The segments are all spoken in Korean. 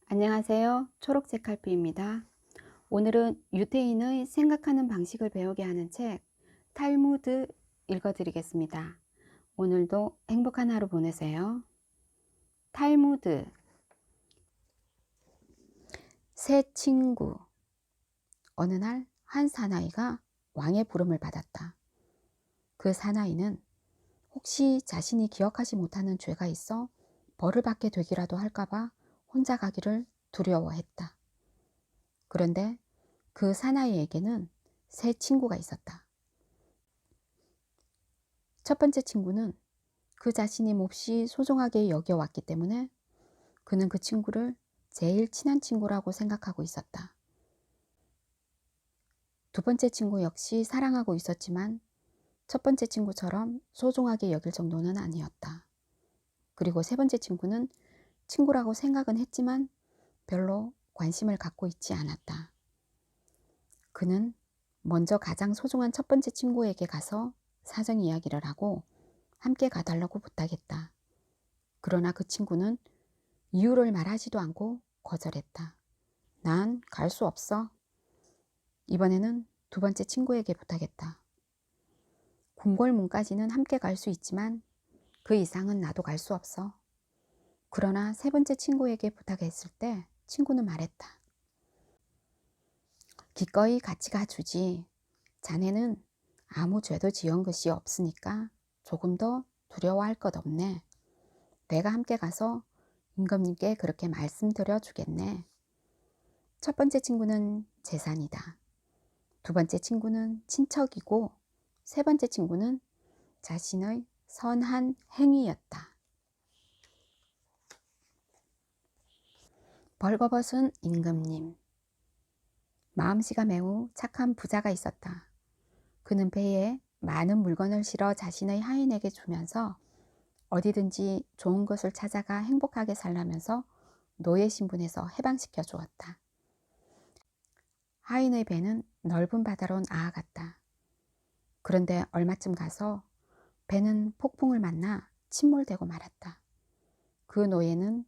안녕하세요. 초록색 칼피입니다. 오늘은 유태인의 생각하는 방식을 배우게 하는 책 탈무드 읽어드리겠습니다. 오늘도 행복한 하루 보내세요. 탈무드. 새 친구. 어느 날 한 사나이가 왕의 부름을 받았다. 그 사나이는 혹시 자신이 기억하지 못하는 죄가 있어 벌을 받게 되기라도 할까봐 혼자 가기를 두려워했다. 그런데 그 사나이에게는 세 친구가 있었다. 첫 번째 친구는 그 자신이 몹시 소중하게 여겨왔기 때문에 그는 그 친구를 제일 친한 친구라고 생각하고 있었다. 두 번째 친구 역시 사랑하고 있었지만 첫 번째 친구처럼 소중하게 여길 정도는 아니었다. 그리고 세 번째 친구는 친구라고 생각은 했지만 별로 관심을 갖고 있지 않았다. 그는 먼저 가장 소중한 첫 번째 친구에게 가서 사정 이야기를 하고 함께 가달라고 부탁했다. 그러나 그 친구는 이유를 말하지도 않고 거절했다. 난 갈 수 없어. 이번에는 두 번째 친구에게 부탁했다. 궁궐문까지는 함께 갈 수 있지만 그 이상은 나도 갈 수 없어. 그러나 세 번째 친구에게 부탁했을 때 친구는 말했다. 기꺼이 같이 가주지. 자네는 아무 죄도 지은 것이 없으니까 조금 더 두려워할 것 없네. 내가 함께 가서 임금님께 그렇게 말씀드려 주겠네. 첫 번째 친구는 재산이다. 두 번째 친구는 친척이고 세 번째 친구는 자신의 선한 행위였다. 벌거벗은 임금님. 마음씨가 매우 착한 부자가 있었다. 그는 배에 많은 물건을 실어 자신의 하인에게 주면서 어디든지 좋은 것을 찾아가 행복하게 살라면서 노예 신분에서 해방시켜 주었다. 하인의 배는 넓은 바다로 나아갔다. 그런데 얼마쯤 가서 배는 폭풍을 만나 침몰되고 말았다. 그 노예는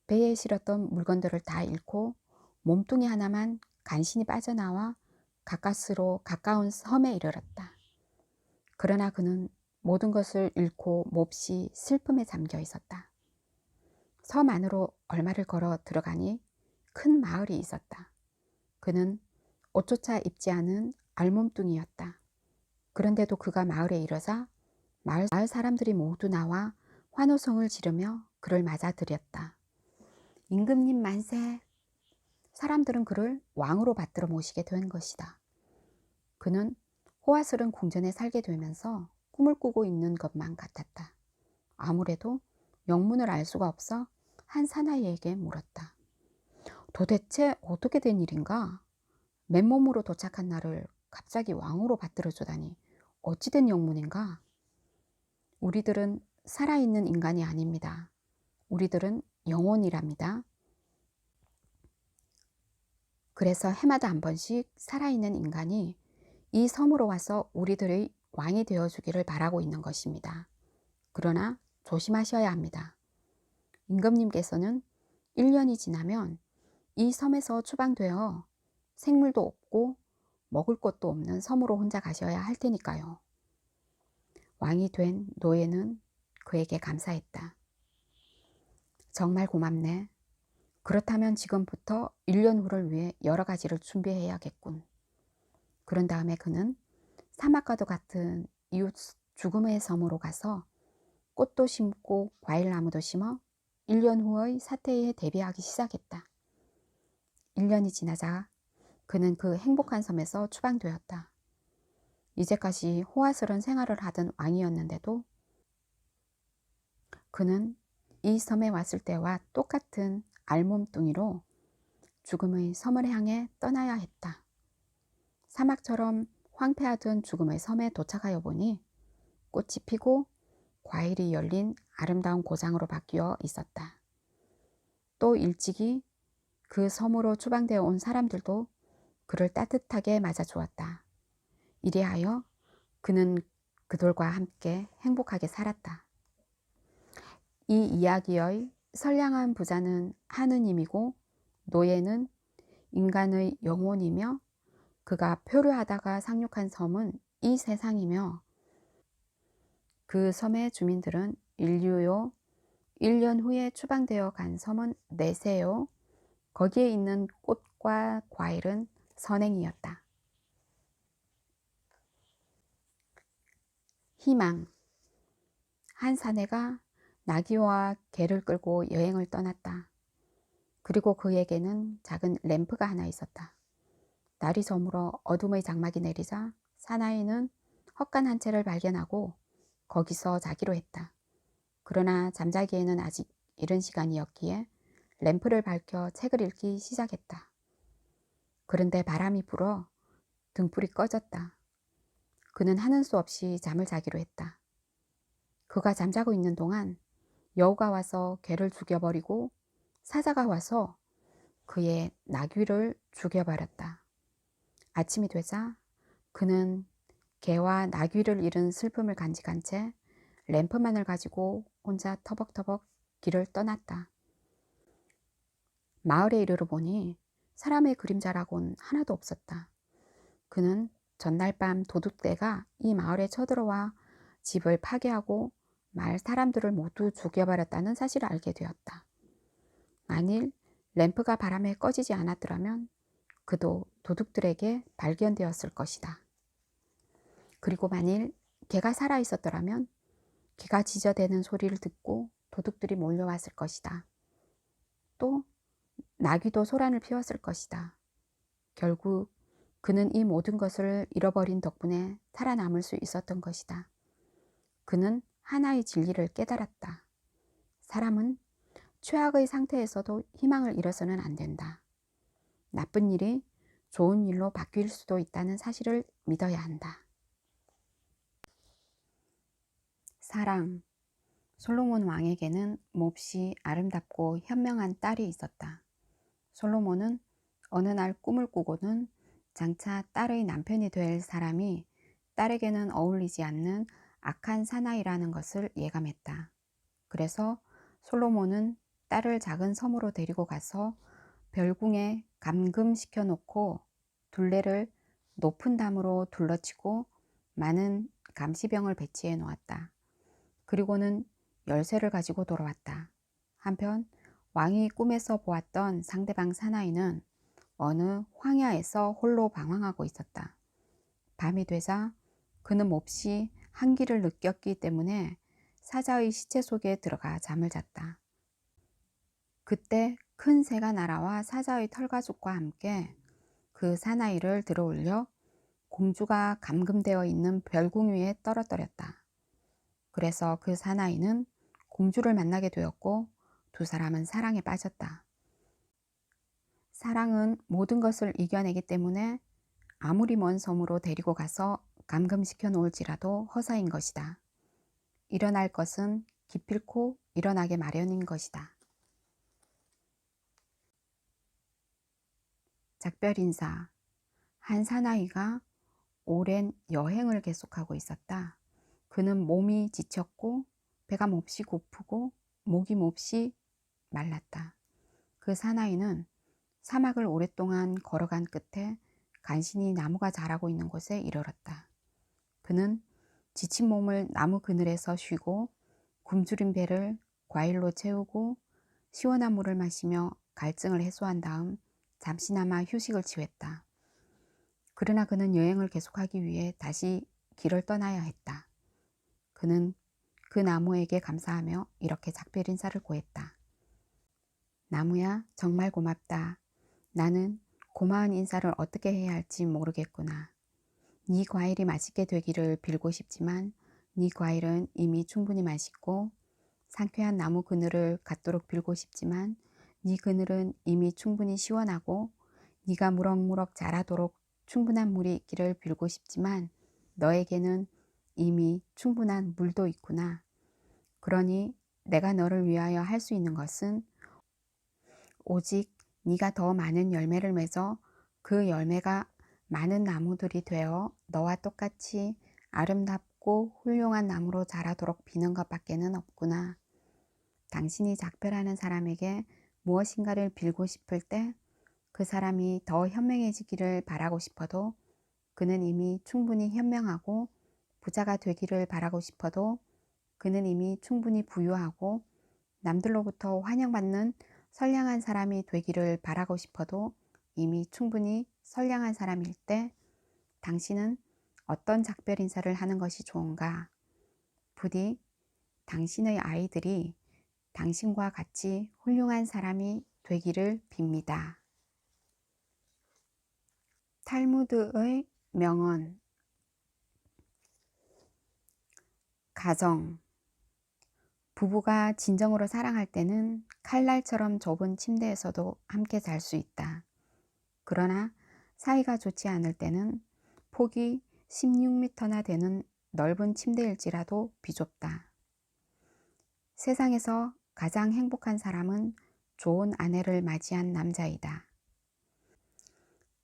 배에 실었던 물건들을 다 잃고 몸뚱이 하나만 간신히 빠져나와 가까스로 가까운 섬에 이르렀다. 그러나 그는 모든 것을 잃고 몹시 슬픔에 잠겨 있었다. 섬 안으로 얼마를 걸어 들어가니 큰 마을이 있었다. 그는 옷조차 입지 않은 알몸뚱이였다. 그런데도 그가 마을에 이르자 마을 사람들이 모두 나와 환호성을 지르며 그를 맞아들였다. 임금님 만세! 사람들은 그를 왕으로 받들어 모시게 된 것이다. 그는 호화스러운 궁전에 살게 되면서 꿈을 꾸고 있는 것만 같았다. 아무래도 영문을 알 수가 없어 한 사나이에게 물었다. 도대체 어떻게 된 일인가? 맨몸으로 도착한 나를 갑자기 왕으로 받들어 주다니 어찌된 영문인가? 우리들은 살아있는 인간이 아닙니다. 우리들은 영혼이랍니다. 그래서 해마다 한 번씩 살아있는 인간이 이 섬으로 와서 우리들의 왕이 되어주기를 바라고 있는 것입니다. 그러나 조심하셔야 합니다. 임금님께서는 1년이 지나면 이 섬에서 추방되어 생물도 없고 먹을 것도 없는 섬으로 혼자 가셔야 할 테니까요. 왕이 된 노예는 그에게 감사했다. 정말 고맙네. 그렇다면 지금부터 1년 후를 위해 여러 가지를 준비해야겠군. 그런 다음에 그는 사막과도 같은 이웃 죽음의 섬으로 가서 꽃도 심고 과일나무도 심어 1년 후의 사태에 대비하기 시작했다. 1년이 지나자 그는 그 행복한 섬에서 추방되었다. 이제까지 호화스러운 생활을 하던 왕이었는데도 그는 이 섬에 왔을 때와 똑같은 알몸뚱이로 죽음의 섬을 향해 떠나야 했다. 사막처럼 황폐하던 죽음의 섬에 도착하여 보니 꽃이 피고 과일이 열린 아름다운 고장으로 바뀌어 있었다. 또 일찍이 그 섬으로 추방되어 온 사람들도 그를 따뜻하게 맞아주었다. 이리하여 그는 그들과 함께 행복하게 살았다. 이 이야기의 선량한 부자는 하느님이고 노예는 인간의 영혼이며 그가 표류하다가 상륙한 섬은 이 세상이며 그 섬의 주민들은 인류요. 1년 후에 추방되어 간 섬은 내세요. 거기에 있는 꽃과 과일은 선행이었다. 희망. 한 사내가 나귀와 개를 끌고 여행을 떠났다. 그리고 그에게는 작은 램프가 하나 있었다. 날이 저물어 어둠의 장막이 내리자 사나이는 헛간 한 채를 발견하고 거기서 자기로 했다. 그러나 잠자기에는 아직 이른 시간이었기에 램프를 밝혀 책을 읽기 시작했다. 그런데 바람이 불어 등불이 꺼졌다. 그는 하는 수 없이 잠을 자기로 했다. 그가 잠자고 있는 동안 여우가 와서 개를 죽여버리고 사자가 와서 그의 나귀를 죽여버렸다. 아침이 되자 그는 개와 나귀를 잃은 슬픔을 간직한 채 램프만을 가지고 혼자 터벅터벅 길을 떠났다. 마을에 이르러 보니 사람의 그림자라곤 하나도 없었다. 그는 전날 밤 도둑대가 이 마을에 쳐들어와 집을 파괴하고 마을 사람들을 모두 죽여버렸다는 사실을 알게 되었다. 만일 램프가 바람에 꺼지지 않았더라면 그도 도둑들에게 발견되었을 것이다. 그리고 만일 개가 살아있었더라면 개가 짖어대는 소리를 듣고 도둑들이 몰려왔을 것이다. 또 나귀도 소란을 피웠을 것이다. 결국 그는 이 모든 것을 잃어버린 덕분에 살아남을 수 있었던 것이다. 그는 하나의 진리를 깨달았다. 사람은 최악의 상태에서도 희망을 잃어서는 안 된다. 나쁜 일이 좋은 일로 바뀔 수도 있다는 사실을 믿어야 한다. 사랑. 솔로몬 왕에게는 몹시 아름답고 현명한 딸이 있었다. 솔로몬은 어느 날 꿈을 꾸고는 장차 딸의 남편이 될 사람이 딸에게는 어울리지 않는 악한 사나이라는 것을 예감했다. 그래서 솔로몬은 딸을 작은 섬으로 데리고 가서 별궁에 감금시켜 놓고 둘레를 높은 담으로 둘러치고 많은 감시병을 배치해 놓았다. 그리고는 열쇠를 가지고 돌아왔다. 한편 왕이 꿈에서 보았던 상대방 사나이는 어느 황야에서 홀로 방황하고 있었다. 밤이 되자 그는 몹시 한기를 느꼈기 때문에 사자의 시체 속에 들어가 잠을 잤다. 그때 큰 새가 날아와 사자의 털가죽과 함께 그 사나이를 들어올려 공주가 감금되어 있는 별궁 위에 떨어뜨렸다. 그래서 그 사나이는 공주를 만나게 되었고 두 사람은 사랑에 빠졌다. 사랑은 모든 것을 이겨내기 때문에 아무리 먼 섬으로 데리고 가서 감금시켜 놓을지라도 허사인 것이다. 일어날 것은 기필코 일어나게 마련인 것이다. 작별 인사. 한 사나이가 오랜 여행을 계속하고 있었다. 그는 몸이 지쳤고 배가 몹시 고프고 목이 몹시 말랐다. 그 사나이는 사막을 오랫동안 걸어간 끝에 간신히 나무가 자라고 있는 곳에 이르렀다. 그는 지친 몸을 나무 그늘에서 쉬고 굶주린 배를 과일로 채우고 시원한 물을 마시며 갈증을 해소한 다음 잠시나마 휴식을 취했다. 그러나 그는 여행을 계속하기 위해 다시 길을 떠나야 했다. 그는 그 나무에게 감사하며 이렇게 작별 인사를 고했다. 나무야, 정말 고맙다. 나는 고마운 인사를 어떻게 해야 할지 모르겠구나. 네 과일이 맛있게 되기를 빌고 싶지만 네 과일은 이미 충분히 맛있고 상쾌한 나무 그늘을 갖도록 빌고 싶지만 네 그늘은 이미 충분히 시원하고 네가 무럭무럭 자라도록 충분한 물이 있기를 빌고 싶지만 너에게는 이미 충분한 물도 있구나. 그러니 내가 너를 위하여 할 수 있는 것은 오직 네가 더 많은 열매를 맺어 그 열매가 많은 나무들이 되어 너와 똑같이 아름답고 훌륭한 나무로 자라도록 비는 것밖에는 없구나. 당신이 작별하는 사람에게 무엇인가를 빌고 싶을 때 그 사람이 더 현명해지기를 바라고 싶어도 그는 이미 충분히 현명하고, 부자가 되기를 바라고 싶어도 그는 이미 충분히 부유하고, 남들로부터 환영받는 선량한 사람이 되기를 바라고 싶어도 이미 충분히 선량한 사람일 때 당신은 어떤 작별 인사를 하는 것이 좋은가? 부디 당신의 아이들이 당신과 같이 훌륭한 사람이 되기를 빕니다. 탈무드의 명언. 가정. 부부가 진정으로 사랑할 때는 칼날처럼 좁은 침대에서도 함께 잘 수 있다. 그러나 사이가 좋지 않을 때는 폭이 16m나 되는 넓은 침대일지라도 비좁다. 세상에서 가장 행복한 사람은 좋은 아내를 맞이한 남자이다.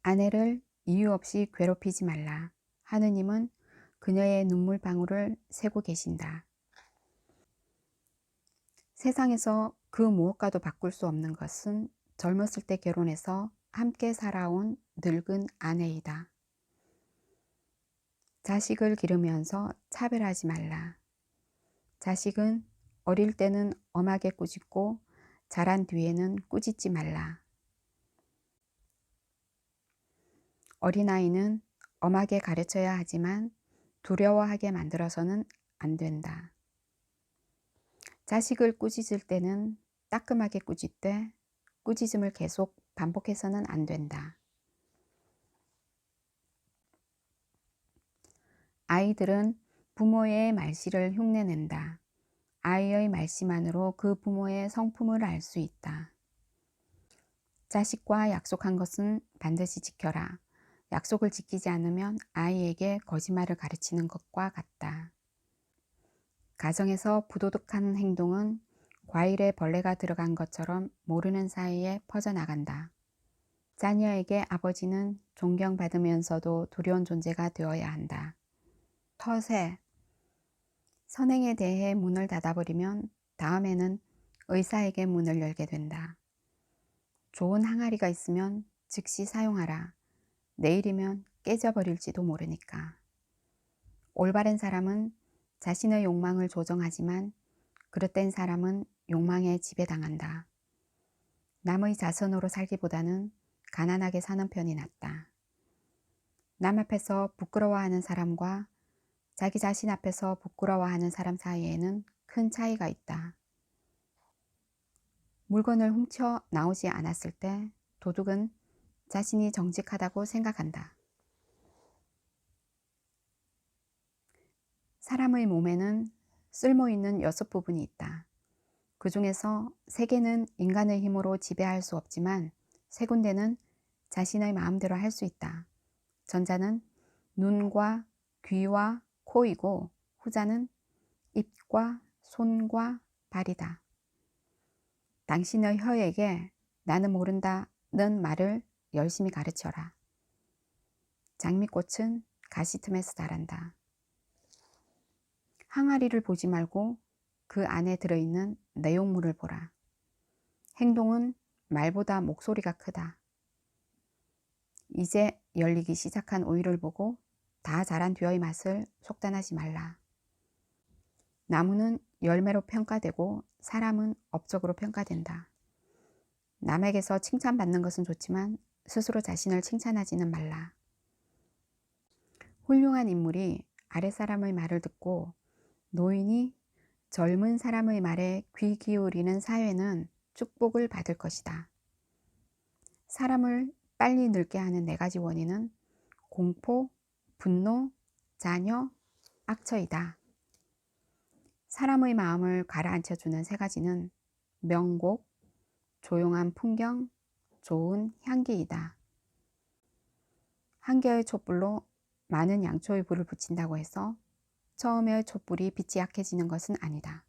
아내를 이유 없이 괴롭히지 말라. 하느님은 그녀의 눈물방울을 세고 계신다. 세상에서 그 무엇과도 바꿀 수 없는 것은 젊었을 때 결혼해서 함께 살아온 늙은 아내이다. 자식을 기르면서 차별하지 말라. 자식은 어릴 때는 엄하게 꾸짖고 자란 뒤에는 꾸짖지 말라. 어린아이는 엄하게 가르쳐야 하지만 두려워하게 만들어서는 안 된다. 자식을 꾸짖을 때는 따끔하게 꾸짖되 꾸짖음을 계속 반복해서는 안 된다. 아이들은 부모의 말씨를 흉내낸다. 아이의 말씨만으로 그 부모의 성품을 알 수 있다. 자식과 약속한 것은 반드시 지켜라. 약속을 지키지 않으면 아이에게 거짓말을 가르치는 것과 같다. 가정에서 부도덕한 행동은 과일에 벌레가 들어간 것처럼 모르는 사이에 퍼져나간다. 자녀에게 아버지는 존경받으면서도 두려운 존재가 되어야 한다. 터세. 선행에 대해 문을 닫아버리면 다음에는 의사에게 문을 열게 된다. 좋은 항아리가 있으면 즉시 사용하라. 내일이면 깨져버릴지도 모르니까. 올바른 사람은 자신의 욕망을 조정하지만 그릇된 사람은 욕망에 지배당한다. 남의 자손으로 살기보다는 가난하게 사는 편이 낫다. 남 앞에서 부끄러워하는 사람과 자기 자신 앞에서 부끄러워하는 사람 사이에는 큰 차이가 있다. 물건을 훔쳐 나오지 않았을 때 도둑은 자신이 정직하다고 생각한다. 사람의 몸에는 쓸모있는 6부분이 있다. 그 중에서 3개는 인간의 힘으로 지배할 수 없지만 3군데는 자신의 마음대로 할 수 있다. 전자는 눈과 귀와 코이고 후자는 입과 손과 발이다. 당신의 혀에게 나는 모른다는 말을 열심히 가르쳐라. 장미꽃은 가시 틈에서 자란다. 항아리를 보지 말고 그 안에 들어있는 내용물을 보라. 행동은 말보다 목소리가 크다. 이제 열리기 시작한 우유를 보고 다 자란 뒤의 맛을 속단하지 말라. 나무는 열매로 평가되고 사람은 업적으로 평가된다. 남에게서 칭찬받는 것은 좋지만 스스로 자신을 칭찬하지는 말라. 훌륭한 인물이 아랫사람의 말을 듣고 노인이 젊은 사람의 말에 귀 기울이는 사회는 축복을 받을 것이다. 사람을 빨리 늙게 하는 4가지 원인은 공포, 분노, 자녀, 악처이다. 사람의 마음을 가라앉혀주는 3가지는 명곡, 조용한 풍경, 좋은 향기이다. 한 개의 촛불로 많은 양초의 불을 붙인다고 해서 처음의 촛불이 빛이 약해지는 것은 아니다.